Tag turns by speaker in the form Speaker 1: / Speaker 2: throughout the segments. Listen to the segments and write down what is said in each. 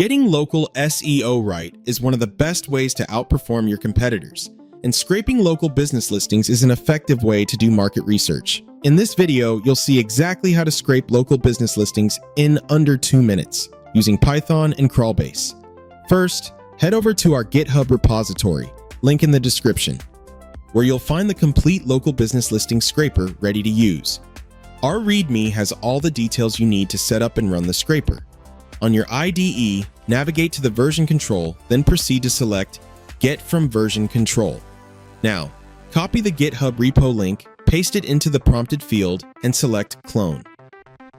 Speaker 1: Getting local SEO right is one of the best ways to outperform your competitors, and scraping local business listings is an effective way to do market research. In this video, you'll see exactly how to scrape local business listings in under 2 minutes using Python and Crawlbase. First, head over to our GitHub repository, link in the description, where you'll find the complete local business listing scraper ready to use. Our README has all the details you need to set up and run the scraper. On your IDE, navigate to the version control, then proceed to select Get from Version Control. Now, copy the GitHub repo link, paste it into the prompted field, and select Clone.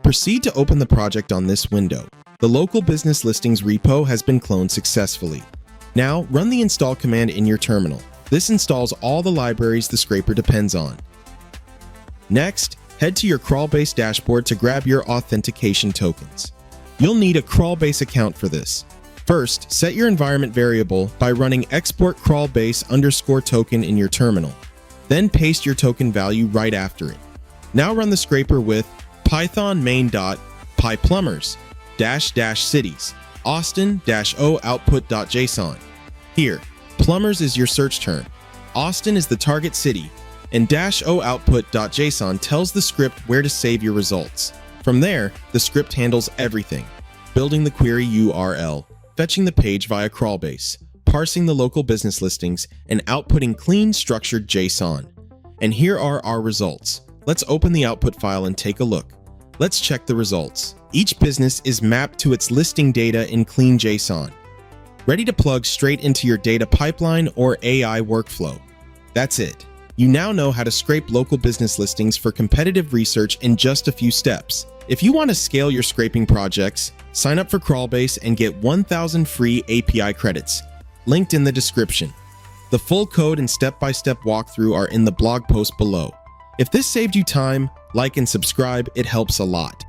Speaker 1: Proceed to open the project on this window. The local business listings repo has been cloned successfully. Now, run the install command in your terminal. This installs all the libraries the scraper depends on. Next, head to your Crawlbase dashboard to grab your authentication tokens. You'll need a Crawlbase account for this. First, set your environment variable by running export crawlbase_token in your terminal. Then paste your token value right after it. Now run the scraper with python main.pyplumbers --cities austin-o output.json. Here, plumbers is your search term, Austin is the target city, and -o output.json tells the script where to save your results. From there, the script handles everything: building the query URL, fetching the page via Crawlbase, parsing the local business listings, and outputting clean, structured JSON. And here are our results. Let's open the output file and take a look. Let's check the results. Each business is mapped to its listing data in clean JSON, ready to plug straight into your data pipeline or AI workflow. That's it. You now know how to scrape local business listings for competitive research in just a few steps. If you want to scale your scraping projects, sign up for Crawlbase and get 1,000 free API credits, linked in the description. The full code and step-by-step walkthrough are in the blog post below. If this saved you time, like and subscribe, it helps a lot.